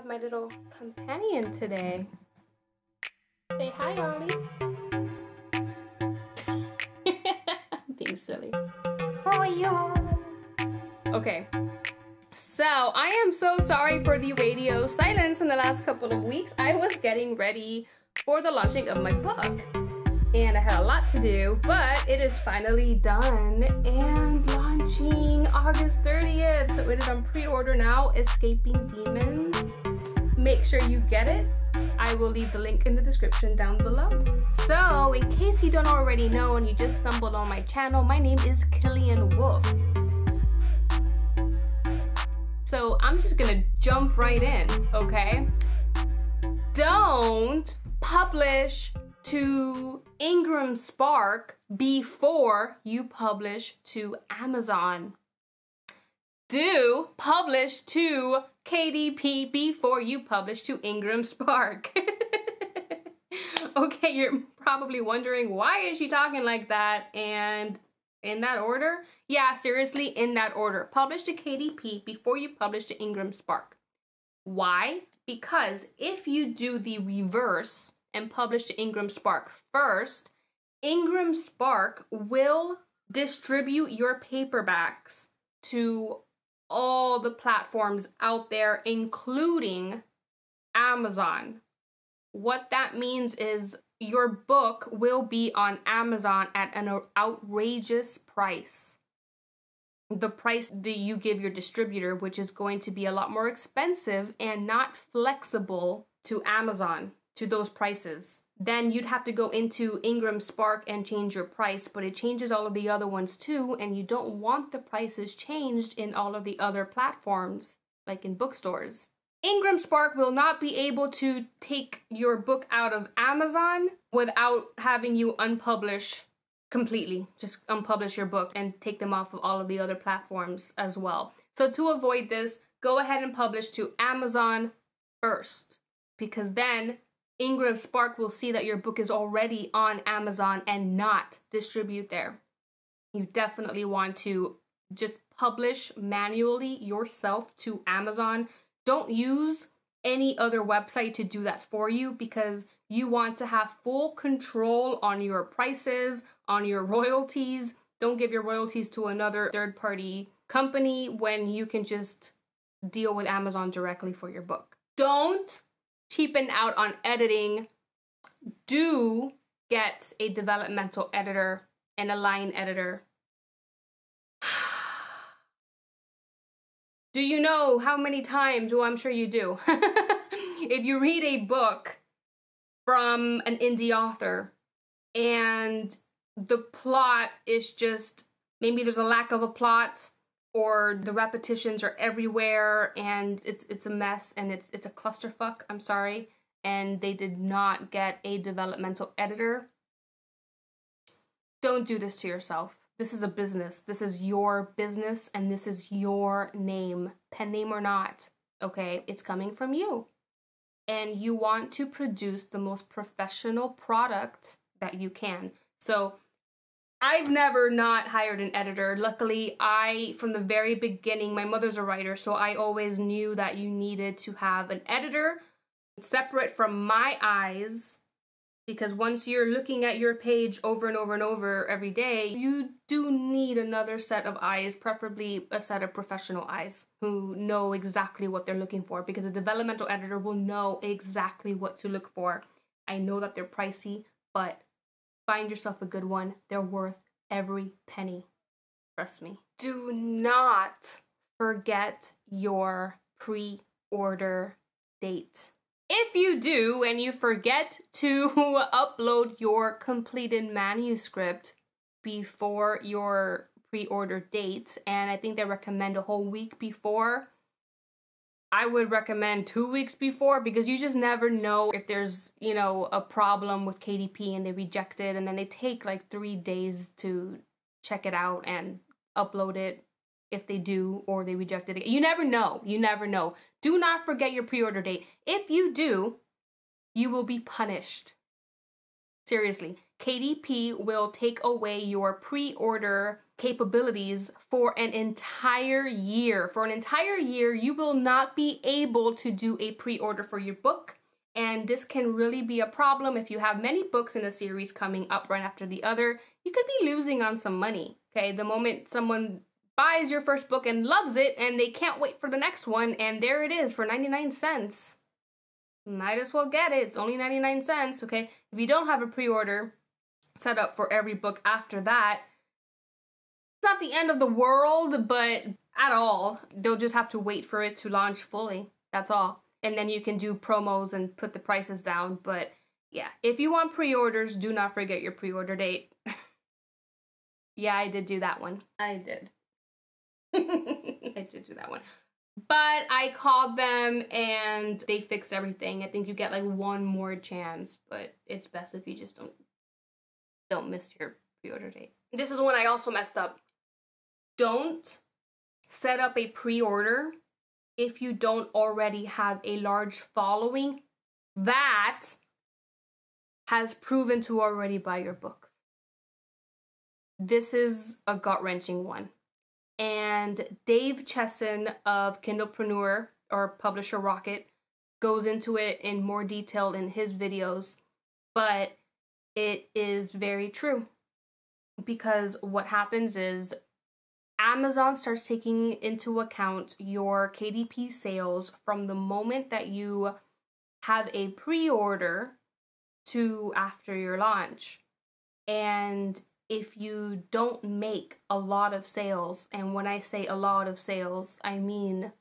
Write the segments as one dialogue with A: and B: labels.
A: my little companion today. Say hi, Ollie. Being silly. How are you? Okay. So, I am so sorry for the radio silence in the last couple of weeks. I was getting ready for the launching of my book. And I had a lot to do, but it is finally done and launching August 30th. So it is on pre-order now, Escaping Demons. Make sure you get it. I will leave the link in the description down below. So in case you don't already know and you just stumbled on my channel, my name is Killian Wolf. So I'm just gonna jump right in, okay? Don't publish to Ingram Spark before you publish to Amazon. Do publish to KDP before you publish to Ingram Spark. Okay, you're probably wondering, why is she talking like that? And in that order? Yeah, seriously, in that order. Publish to KDP before you publish to Ingram Spark. Why? Because if you do the reverse and publish to Ingram Spark first, Ingram Spark will distribute your paperbacks to all the platforms out there, including Amazon. What that means is your book will be on Amazon at an outrageous price. The price that you give your distributor, which is going to be a lot more expensive and not flexible to Amazon, to those prices. Then you'd have to go into Ingram Spark and change your price, but it changes all of the other ones too, and you don't want the prices changed in all of the other platforms, like in bookstores. Ingram Spark will not be able to take your book out of Amazon without having you unpublish completely. Just unpublish your book and take them off of all of the other platforms as well. So to avoid this, go ahead and publish to Amazon first, because then Ingram Spark will see that your book is already on Amazon and not distribute there. You definitely want to just publish manually yourself to Amazon. Don't use any other website to do that for you, because you want to have full control on your prices, on your royalties. Don't give your royalties to another third-party company when you can just deal with Amazon directly for your book. Don't cheapen out on editing. Do get a developmental editor and a line editor. Do you know how many times, well, I'm sure you do, if you read a book from an indie author and the plot is just, maybe there's a lack of a plot, or the repetitions are everywhere and it's a mess and it's a clusterfuck, I'm sorry, and they did not get a developmental editor. Don't do this to yourself. This is a business. This is your business and this is your name, pen name or not, okay? It's coming from you. And you want to produce the most professional product that you can. So I've never not hired an editor. Luckily, from the very beginning, my mother's a writer, so I always knew that you needed to have an editor separate from my eyes, because once you're looking at your page over and over and over every day, you do need another set of eyes, preferably a set of professional eyes who know exactly what they're looking for, because a developmental editor will know exactly what to look for. I know that they're pricey, but find yourself a good one. They're worth every penny. Trust me. Do not forget your pre-order date. If you do and you forget to upload your completed manuscript before your pre-order date, and I think they recommend a whole week before, I would recommend 2 weeks before, because you just never know if there's, you know, a problem with KDP and they reject it, and then they take like 3 days to check it out and upload it if they do, or they reject it. You never know. You never know. Do not forget your pre-order date. If you do, you will be punished. Seriously. KDP will take away your pre-order capabilities for an entire year. For an entire year, you will not be able to do a pre-order for your book. And this can really be a problem if you have many books in a series coming up right after the other. You could be losing on some money, okay? The moment someone buys your first book and loves it and they can't wait for the next one, and there it is for 99 cents. Might as well get it. It's only 99 cents, okay? If you don't have a pre-order set up for every book after that, it's not the end of the world, but at all. They'll just have to wait for it to launch fully. That's all. And then you can do promos and put the prices down. But yeah, if you want pre-orders, do not forget your pre-order date. Yeah, I did do that one. I did. I did do that one. But I called them and they fixed everything. I think you get like one more chance, but it's best if you just don't miss your pre-order date. This is when I also messed up. Don't set up a pre-order if you don't already have a large following that has proven to already buy your books. This is a gut-wrenching one. And Dave Chesson of Kindlepreneur or Publisher Rocket goes into it in more detail in his videos, but it is very true. Because what happens is Amazon starts taking into account your KDP sales from the moment that you have a pre-order to after your launch. And if you don't make a lot of sales, and when I say a lot of sales, I mean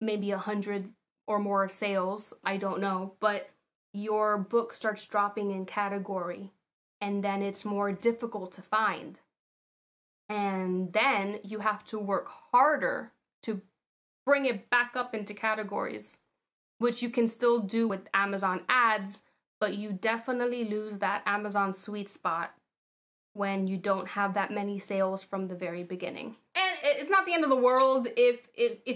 A: maybe 100 or more sales, I don't know, but your book starts dropping in category, and then it's more difficult to find. And then you have to work harder to bring it back up into categories, which you can still do with Amazon ads, but you definitely lose that Amazon sweet spot when you don't have that many sales from the very beginning. And it's not the end of the world if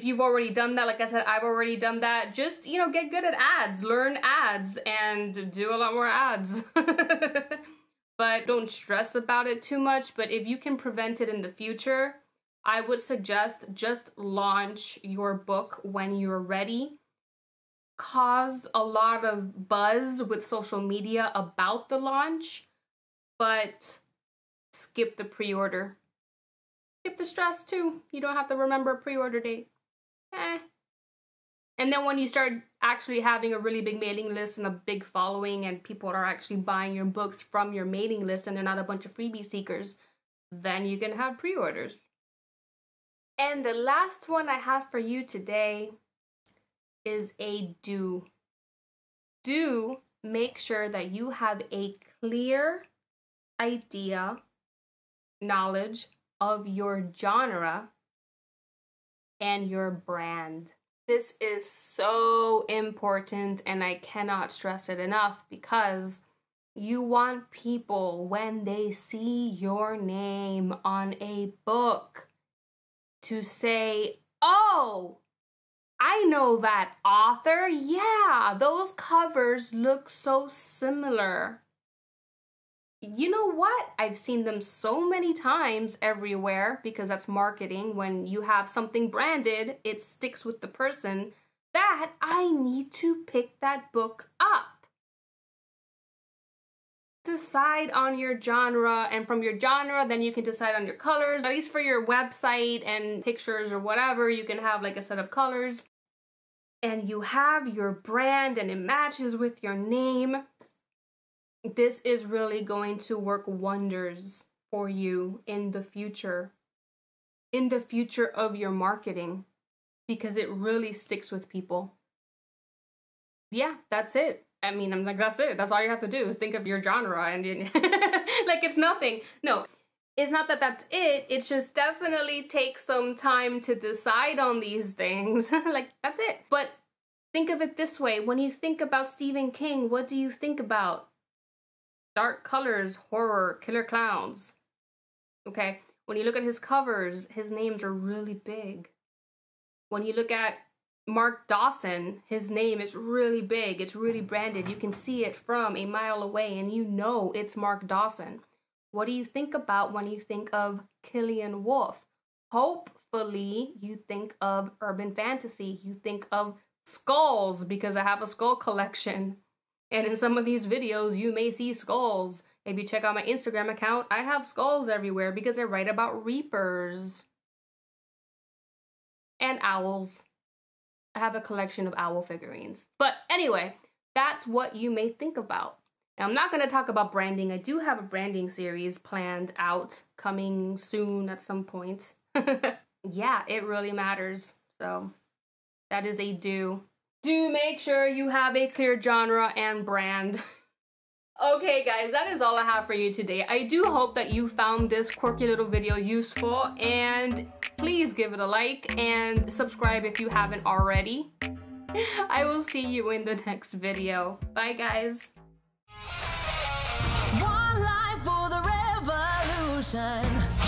A: you've already done that. Like I said, I've already done that. Just, you know, get good at ads, learn ads, and do a lot more ads. But don't stress about it too much. But if you can prevent it in the future, I would suggest just launch your book when you're ready. Cause a lot of buzz with social media about the launch, but skip the pre-order. Skip the stress too. You don't have to remember a pre-order date. And then when you start actually having a really big mailing list and a big following and people are actually buying your books from your mailing list and they're not a bunch of freebie seekers, then you can have pre-orders. And the last one I have for you today is a do. Do make sure that you have a clear idea, knowledge of your genre and your brand. This is so important, and I cannot stress it enough, because you want people, when they see your name on a book, to say, oh, I know that author. Yeah, those covers look so similar. You know what? I've seen them so many times everywhere, because that's marketing. When you have something branded, it sticks with the person, that I need to pick that book up. Decide on your genre, and from your genre, then you can decide on your colors. At least for your website and pictures or whatever, you can have like a set of colors. And you have your brand and it matches with your name. This is really going to work wonders for you in the future of your marketing, because it really sticks with people. Yeah, that's it. I mean, I'm like, that's it. That's all you have to do is think of your genre, and like, it's nothing. No, it's not that that's it. It's just definitely takes some time to decide on these things. Like, that's it. But think of it this way. When you think about Stephen King, what do you think about? Dark colors, horror, killer clowns. Okay, when you look at his covers, his names are really big. When you look at Mark Dawson, his name is really big. It's really branded. You can see it from a mile away and you know it's Mark Dawson. What do you think about when you think of Killian Wolf. Hopefully you think of urban fantasy. You think of skulls, because I have a skull collection. And in some of these videos, you may see skulls. If you check out my Instagram account, I have skulls everywhere because I write about reapers. And owls. I have a collection of owl figurines. But anyway, that's what you may think about. Now, I'm not going to talk about branding. I do have a branding series planned out, coming soon at some point. Yeah, it really matters. So that is a do. Do make sure you have a clear genre and brand. Okay guys, that is all I have for you today. I do hope that you found this quirky little video useful, and please give it a like and subscribe if you haven't already. I will see you in the next video. Bye guys.
B: One life for the revolution.